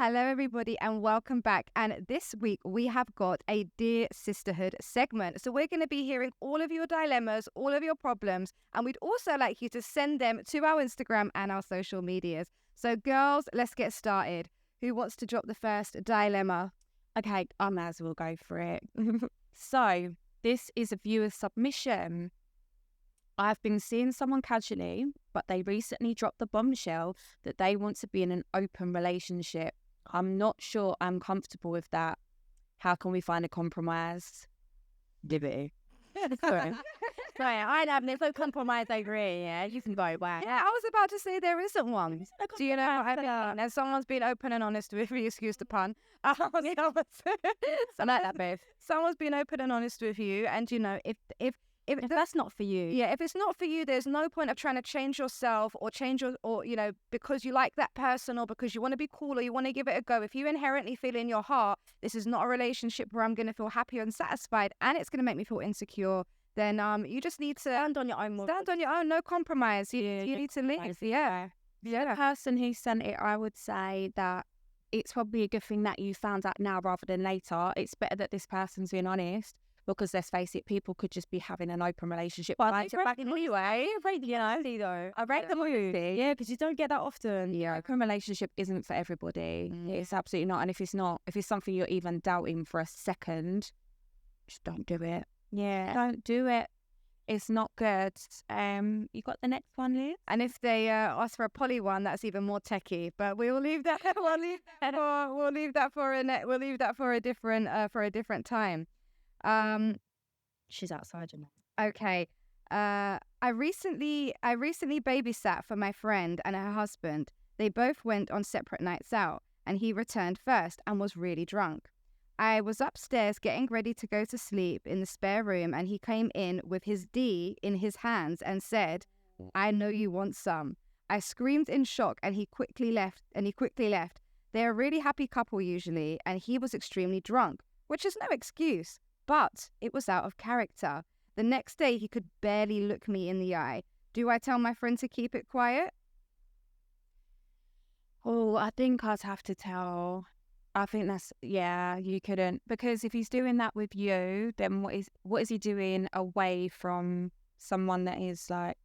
Hello, everybody, and welcome back. And this week we have got a Dear Sisterhood segment. So we're going to be hearing all of your dilemmas, all of your problems, and we'd also like you to send them to our Instagram and our social medias. So girls, let's get started. Who wants to drop the first dilemma? Okay, I may as well go for it. So, this is a viewer submission. I've been seeing someone casually, but they recently dropped the bombshell that they want to be in an open relationship. I'm not sure I'm comfortable with that. How can we find a compromise? Liberty. Sorry, I have no compromise over here. Yeah, you can go back. Yeah, I was about to say there isn't one. Do you know what I mean? And someone's been open and honest with you, excuse the pun. I like that, babe. Someone's been open and honest with you, and you know, if that's not for you, yeah, if it's not for you, there's no point of trying to change yourself or because you like that person or because you want to be cool or you want to give it a go. If you inherently feel in your heart, this is not a relationship where I'm going to feel happy and satisfied and it's going to make me feel insecure, then you just need to stand on your own. No compromise. You need to leave. The person who sent it, I would say that it's probably a good thing that you found out now rather than later. It's better that this person's being honest. Because let's face it, people could just be having an open relationship. But I back anyway. I rate the loyalty. Yeah, because you don't get that often. Yeah, open relationship isn't for everybody. It's absolutely not. And if it's something you're even doubting for a second, just don't do it. Yeah, don't do it. It's not good. You got the next one, Liz? And if they ask for a poly one, that's even more techie. But we'll leave that. We'll leave that for a different time. She's outside, you know. Okay. I recently babysat for my friend and her husband. They both went on separate nights out, and he returned first and was really drunk. I was upstairs getting ready to go to sleep in the spare room, and he came in with his D in his hands and said, "I know you want some." I screamed in shock, and he quickly left. They're a really happy couple usually, and he was extremely drunk, which is no excuse. But it was out of character. The next day, he could barely look me in the eye. Do I tell my friend to keep it quiet? Oh, I think I'd have to tell. I think you couldn't. Because if he's doing that with you, then what is he doing away from someone that is like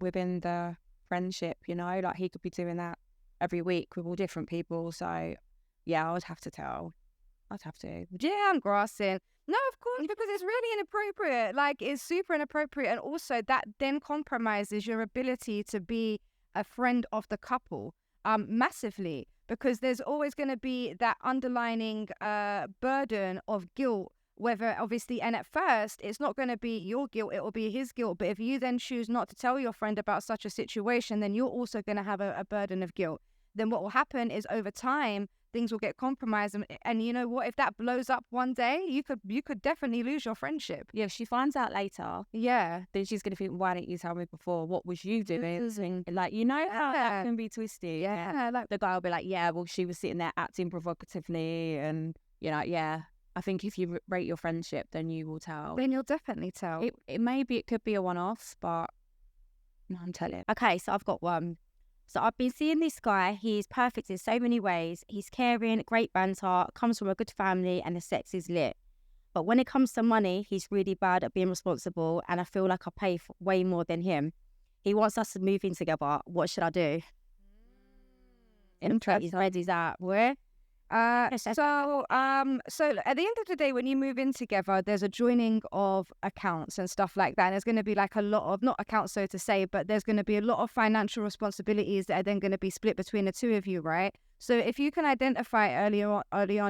within the friendship, you know? Like he could be doing that every week with all different people. So yeah, I would have to tell. I'd have to. Yeah, I'm grassing. No, of course, because it's really inappropriate. Like, it's super inappropriate. And also that then compromises your ability to be a friend of the couple massively, because there's always going to be that underlining burden of guilt, whether obviously, and at first it's not going to be your guilt, it will be his guilt. But if you then choose not to tell your friend about such a situation, then you're also going to have a burden of guilt. Then what will happen is over time, things will get compromised, and you know what? If that blows up one day, you could definitely lose your friendship. Yeah, if she finds out later, then she's gonna think, "Why didn't you tell me before? What was you doing?" Like, you know how that can be twisted. Yeah, like the guy will be like, "Yeah, well, she was sitting there acting provocatively," and you know, yeah. I think if you rate your friendship, then you will tell. Then you'll definitely tell. It could be a one-off, but no, I'm telling. Okay, so I've got one. So I've been seeing this guy. He's perfect in so many ways. He's caring, great banter, comes from a good family, and the sex is lit. But when it comes to money, he's really bad at being responsible, and I feel like I pay for way more than him. He wants us to move in together. What should I do? Interesting. He's out. Where? So at the end of the day, when you move in together, there's a joining of accounts and stuff like that. And there's going to be like a lot of, not accounts, so to say, but there's going to be a lot of financial responsibilities that are then going to be split between the two of you, right? So if you can identify early on,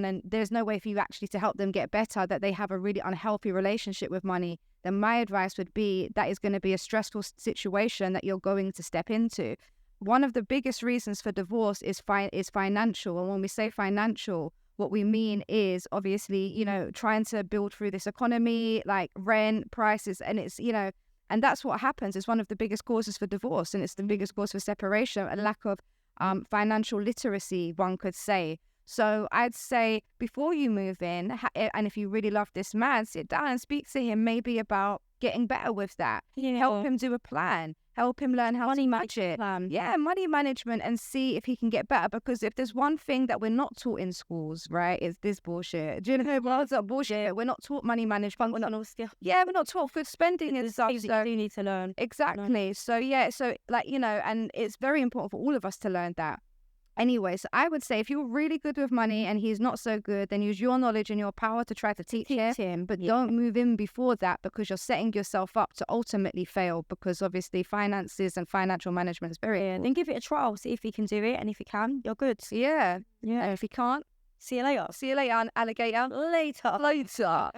and there's no way for you actually to help them get better, that they have a really unhealthy relationship with money, then my advice would be that is going to be a stressful situation that you're going to step into. One of the biggest reasons for divorce is financial. And when we say financial, what we mean is obviously, you know, trying to build through this economy, like rent, prices, and it's, you know, and that's what happens. It's one of the biggest causes for divorce, and it's the biggest cause for separation, a lack of financial literacy, one could say. So I'd say before you move in, and if you really love this man, sit down and speak to him maybe about getting better with that. Help him do a plan. Help him learn how to budget. Yeah, money management, and see if he can get better. Because if there's one thing that we're not taught in schools, right, is this bullshit. Do you know what's that bullshit? We're not taught money management. We're not taught good spending and stuff. So you need to learn. Exactly. So yeah, so like, and it's very important for all of us to learn that. Anyway, so I would say if you're really good with money and he's not so good, then use your knowledge and your power to try to teach him. But don't move in before that, because you're setting yourself up to ultimately fail, because obviously finances and financial management is very important. Then give it a trial. See if he can do it. And if he can, you're good. Yeah. And if he can't, see you later. See you later, alligator. Later.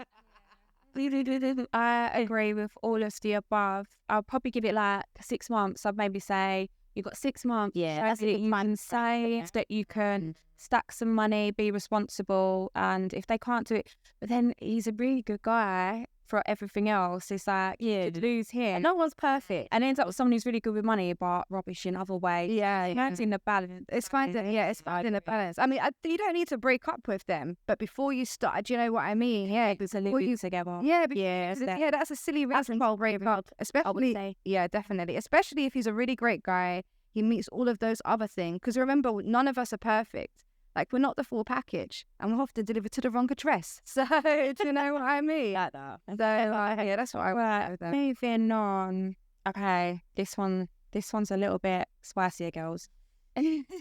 I agree with all of the above. I'll probably give it like 6 months. I'd maybe say you've got 6 months. Yeah. So that you can save, that you can stack some money, be responsible. And if they can't do it, but then he's a really good guy for everything else. It's like, to lose him. No one's perfect. And ends up with someone who's really good with money, but rubbish in other ways. It's in the balance. It's finding the balance. I mean, you don't need to break up with them, but before you start, do you know what I mean? Yeah, it's a living together. That's a silly reason to break up. Especially, I would say. Yeah, definitely. Especially if he's a really great guy, he meets all of those other things. Because remember, none of us are perfect. Like, we're not the full package, and we'll have to deliver to the wrong address. So, do you know what I mean? Like that. So, yeah, that's what I would. Moving on. Okay, this one's a little bit spicier, girls.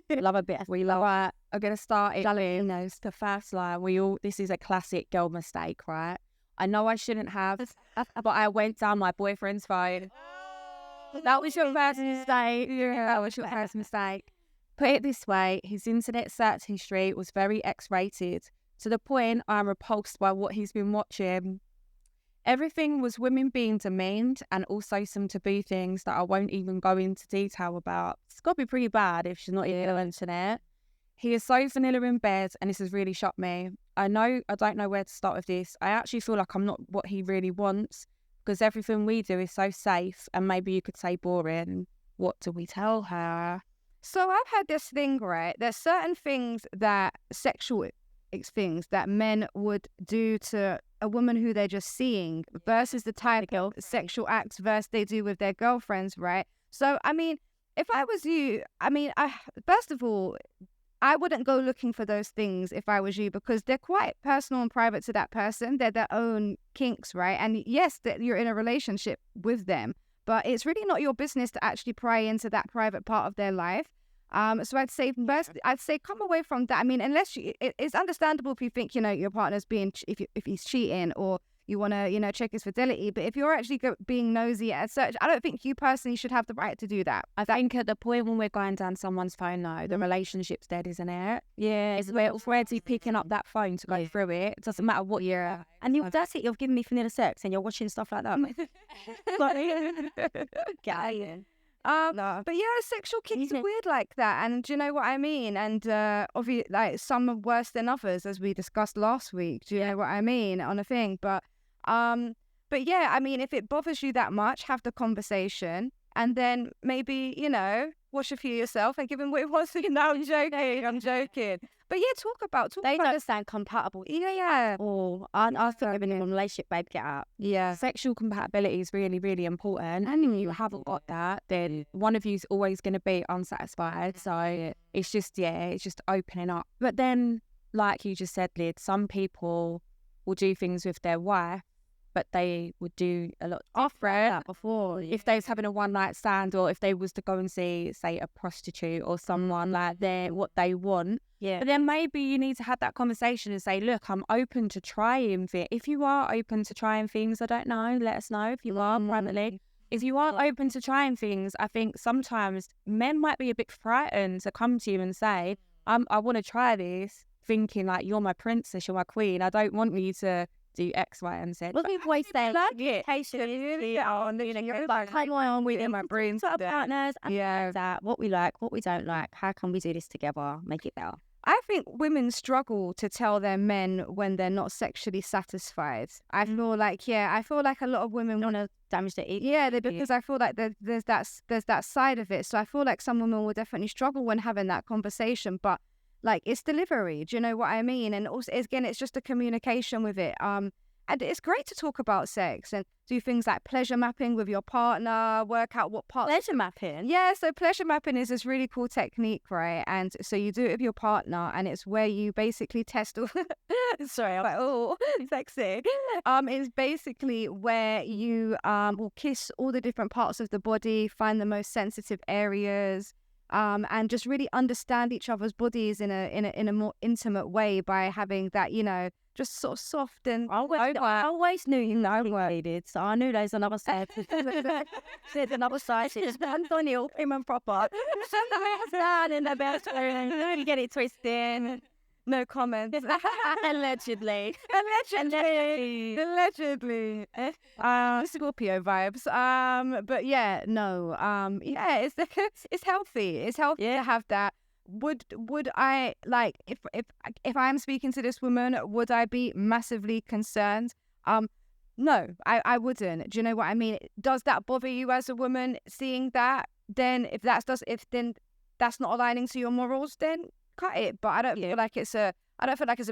Love a bit. We love it. I'm gonna start it. It's the first line. This is a classic girl mistake, right? I know I shouldn't have, but I went down my boyfriend's phone. That was your first mistake. That was your first mistake. Put it this way, his internet search history was very X-rated, to the point I'm repulsed by what he's been watching. Everything was women being demeaned, and also some taboo things that I won't even go into detail about. It's got to be pretty bad if she's not even on the internet. He is so vanilla in bed, and this has really shocked me. I don't know where to start with this. I actually feel like I'm not what he really wants, because everything we do is so safe, and maybe you could say boring. What do we tell her? So I've had this thing, right? There's certain things sexual things that men would do to a woman who they're just seeing versus the type of sexual acts versus they do with their girlfriends, right? So, I mean, if I was you, first of all, I wouldn't go looking for those things if I was you, because they're quite personal and private to that person. They're their own kinks, right? And yes, that you're in a relationship with them, but it's really not your business to actually pry into that private part of their life. So I'd say first, come away from that. I mean, unless it's understandable if you think, your partner's if he's cheating, or you want to, check his fidelity. But if you're actually being nosy at such, I don't think you personally should have the right to do that. I think at the point when we're going down someone's phone, though, the relationship's dead, isn't it? Yeah. We're already picking up that phone to go through it. It doesn't matter what you're. And that's it. You're giving me vanilla sex and you're watching stuff like that. No. But yeah, sexual kinks are weird like that, and do you know what I mean? And obviously, like, some are worse than others, as we discussed last week. Do you know what I mean on a thing? But yeah, I mean, if it bothers you that much, have the conversation, and then maybe wash a few yourself and give him what he wants. No, I'm joking. But yeah, talk about. They don't sound compatible. Yeah. Oh, I think living in a relationship, babe, get out. Yeah. Sexual compatibility is really, really important. And if you haven't got that, then one of you's always going to be unsatisfied. So it's just opening up. But then, like you just said, Lyd, some people will do things with their wife, but they would do a lot after that before. If they was having a one-night stand, or if they was to go and see, say, a prostitute or someone like what they want. Yeah. But then maybe you need to have that conversation and say, look, I'm open to trying things. If you are open to trying things, I don't know, let us know if you are privately. If you are open to trying things, I think sometimes men might be a bit frightened to come to you and say, I want to try this, thinking like, you're my princess, you're my queen. I don't want you to do X, Y, and Z. Well, we always say, you're like, how on with my brains? Partners, that what we like, what we don't like. How can we do this together? Make it better. I think women struggle to tell their men when they're not sexually satisfied. I feel like a lot of women want to damage their ego. Yeah, because I feel like there's that side of it. So I feel like some women will definitely struggle when having that conversation. But like it's delivery. Do you know what I mean? And also, again, it's just a communication with it. And it's great to talk about sex and do things like pleasure mapping with your partner, work out what parts. Pleasure mapping? Yeah, so pleasure mapping is this really cool technique, right? And so you do it with your partner, and it's where you basically test all. Sorry, I'm like, oh, sexy. It's basically where you will kiss all the different parts of the body, find the most sensitive areas, and just really understand each other's bodies in a more intimate way by having that, just sort of soft and. I always knew you waited, so I knew there's another side. There's another side. It's on you, prim and proper. Stand in the best way. Don't get it twisted. No comment. Allegedly. Scorpio vibes. But yeah, no. Yeah, it's healthy. It's healthy to have that. Would I, like, if I'm speaking to this woman, would I be massively concerned? No, I wouldn't. Do you know what I mean? Does that bother you as a woman seeing that? Then if that's not aligning to your morals, then cut it. But I don't feel like it's a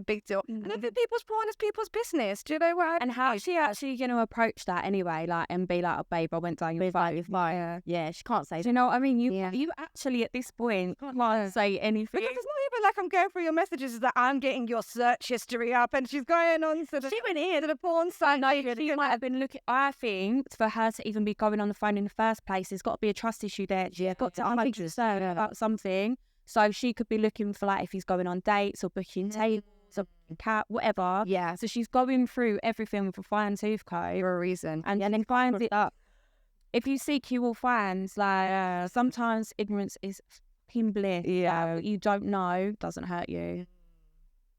big deal. And I think people's porn is people's business. Do you know what I mean? And how is she actually going to approach that anyway? Like, and be like, oh, babe, I went down your fight with my. Yeah, she can't say. Do you know what I mean? You actually at this point can't say anything. Because it's not even like I'm going through your messages. It's that I'm getting your search history up, and she's going on to the. She went in to the porn site. No, she might have been looking. I think for her to even be going on the phone in the first place, there's got to be a trust issue there. She's got to be concerned about something. So she could be looking for, like, if he's going on dates or booking tables or cat, whatever. Yeah. So she's going through everything with a fine tooth comb for a reason. and then finds it up. If you seek, you will find. Like, sometimes ignorance is fucking bliss. Yeah. What you don't know doesn't hurt you.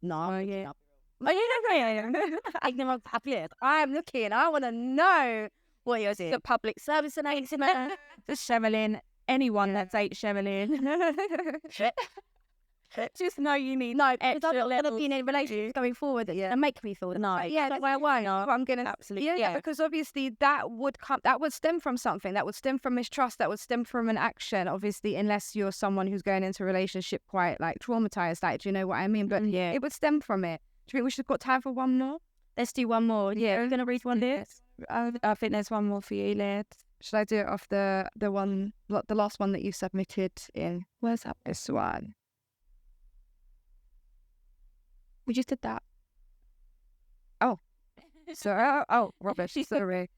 No. Yeah. Ignorance bliss. I am looking. I want to know what you're doing. The public service announcement. The Sherilyn. Anyone that dates Sherilyn. Just know you need extra levels. I'm going to be in a relationship going forward and make me feel nice. Yeah, that's why I won't. I'm going to. Absolutely. Yeah, because obviously that would stem from something. That would stem from mistrust. That would stem from an action, obviously, unless you're someone who's going into a relationship quite, like, traumatized. Like, do you know what I mean? But yeah, it would stem from it. Do you think we should have got time for one more? Let's do one more. Yeah, we're going to read one this. I think there's one more for you, Lid. Should I do it off the last one that you submitted in? Where's that? This one. We just did that. Oh, sorry. Oh, rubbish. Sorry.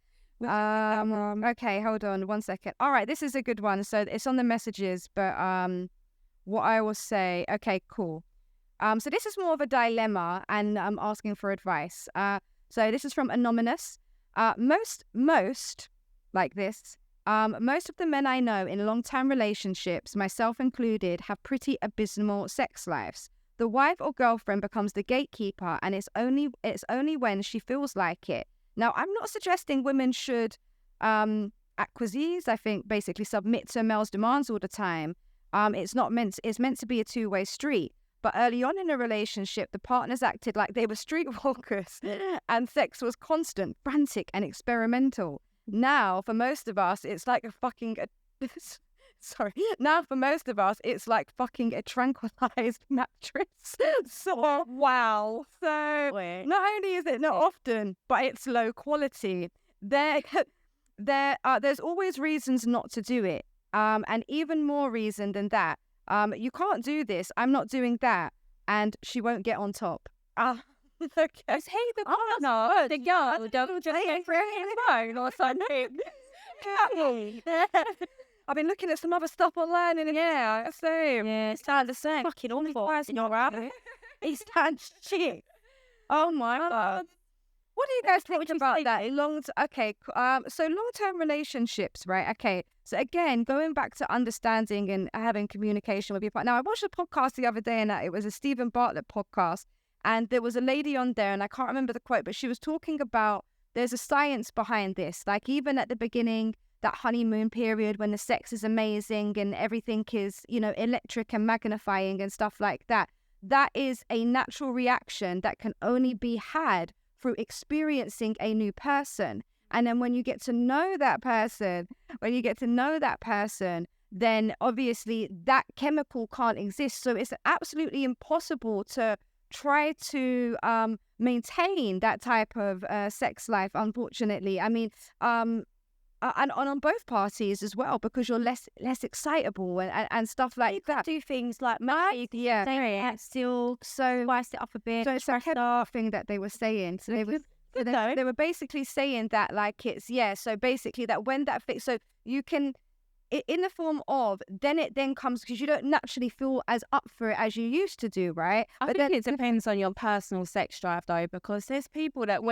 Okay, hold on 1 second. All right, this is a good one. So it's on the messages, but what I will say. Okay, cool. So this is more of a dilemma, and I'm asking for advice. So this is from Anonymous. Most like this. Most of the men I know in long-term relationships, myself included, have pretty abysmal sex lives. The wife or girlfriend becomes the gatekeeper, and it's only when she feels like it. Now, I'm not suggesting women should acquiesce. I think basically submit to male's demands all the time. It's meant to be a two-way street. But early on in a relationship, the partners acted like they were streetwalkers, and sex was constant, frantic, and experimental. Now, for most of us, it's like Now, for most of us, it's like fucking a tranquilized mattress. So, wow. So, not only is it not often, but it's low quality. There's always reasons not to do it. And even more reason than that. You can't do this. I'm not doing that. And she won't get on top. Okay. Is he the partner? The girl don't just get through his phone or something. I've been looking at some other stuff online, and same. Yeah, it's kind of the same. Fucking awful. Why is it not right? He's done shit. Oh my God. What do you guys think about that? So long-term relationships, right? Okay. So again, going back to understanding and having communication with your partner. Now, I watched a podcast the other day, and it was a Stephen Bartlett podcast, and there was a lady on there, and I can't remember the quote, but she was talking about there's a science behind this. Like, even at the beginning, that honeymoon period when the sex is amazing and everything is, electric and magnifying and stuff like that, that is a natural reaction that can only be had through experiencing a new person. And then when you get to know that person, then obviously that chemical can't exist. So it's absolutely impossible to try to maintain that type of sex life, unfortunately. I mean, and on both parties as well, because you're less excitable and stuff like that. Do things like Yeah. still So spice it up a bit. so it's a chemical thing that they were saying. So they were basically saying that, like, it's, yeah, so basically that when that fix, so you can, in the form of, then it then comes, because you don't naturally feel as up for it as you used to do, right? I But think then it depends on your personal sex drive, though, because there's people that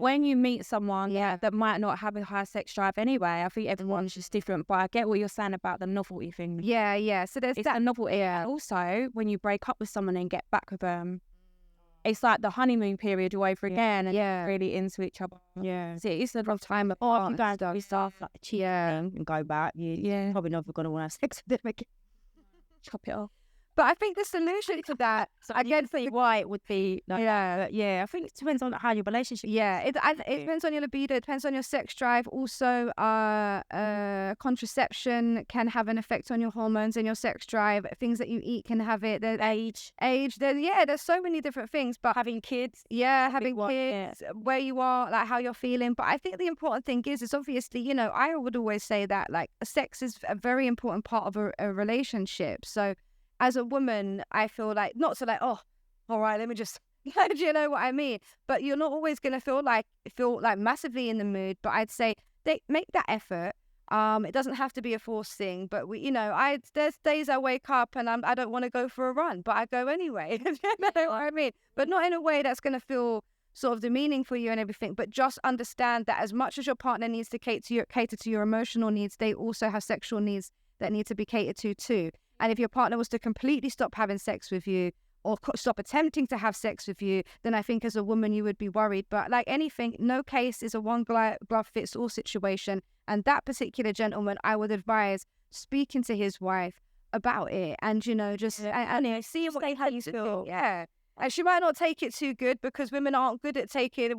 when you meet someone that might not have a high sex drive anyway, I think everyone's just different. But I get what you're saying about the novelty thing. yeah. So there's It's that. a novelty. Yeah. Also, when you break up with someone and get back with them, it's like the honeymoon period all over again, and you're really into each other. Yeah. So it's a rough time apart. apart. If you guys start like cheating and go back, you're probably never going to want to have sex with them again. Chop it off. But I think the solution to that, So I can see why it would be. Like, I think it depends on how your relationship. Yeah, it depends on your libido. It depends on your sex drive. Also, contraception can have an effect on your hormones and your sex drive. Things that you eat can have it. There's age. There's so many different things. But having kids, having kids, where you are, like how you're feeling. But I think the important thing is obviously, I would always say that, like, sex is a very important part of a relationship. So as a woman, I feel like, not to like, oh, all right, let me just, do you know what I mean? But you're not always going to feel like massively in the mood. But I'd say they make that effort. It doesn't have to be a forced thing, but there's days I wake up and I don't want to go for a run, but I go anyway. You know what I mean? But not in a way that's going to feel sort of demeaning for you and everything, but just understand that as much as your partner needs to cater to your emotional needs, they also have sexual needs that need to be catered to too. And if your partner was to completely stop having sex with you or stop attempting to have sex with you, then I think as a woman you would be worried. But like anything, no case is a one glove fits all situation. And that particular gentleman, I would advise speaking to his wife about it and, just and see how you feel. Yeah. And she might not take it too good, because women aren't good at taking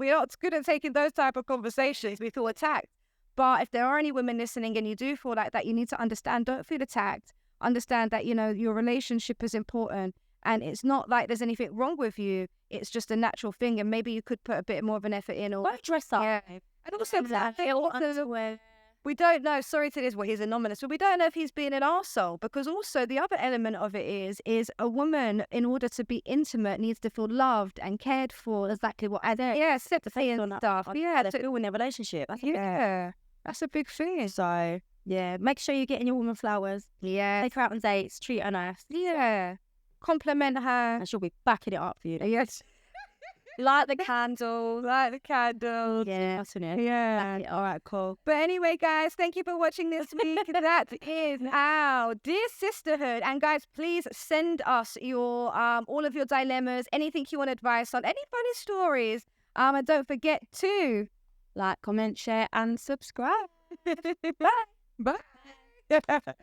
those type of conversations. We feel attacked. But if there are any women listening and you do feel like that, you need to understand, don't feel attacked. Understand that, your relationship is important, and it's not like there's anything wrong with you. It's just a natural thing, and maybe you could put a bit more of an effort in, or dress up. Yeah. And also, we don't know. Sorry to this, he's anonymous, but we don't know if he's being an arsehole, because also the other element of it is a woman, in order to be intimate, needs to feel loved and cared for. Exactly what I think. Yeah, sympathy and stuff. Yeah, to feel in their relationship. That's a big thing. So. Yeah, make sure you're getting your woman flowers. Yeah. Take her out on dates, treat her nice. Yeah. Compliment her. And she'll be backing it up for you. Yes. Light the candles. Yeah. That's it. Yeah. All right, cool. But anyway, guys, thank you for watching this week. That is our Dear Sisterhood. And guys, please send us your all of your dilemmas, anything you want advice on, any funny stories. And don't forget to like, comment, share, and subscribe. Bye. Bye.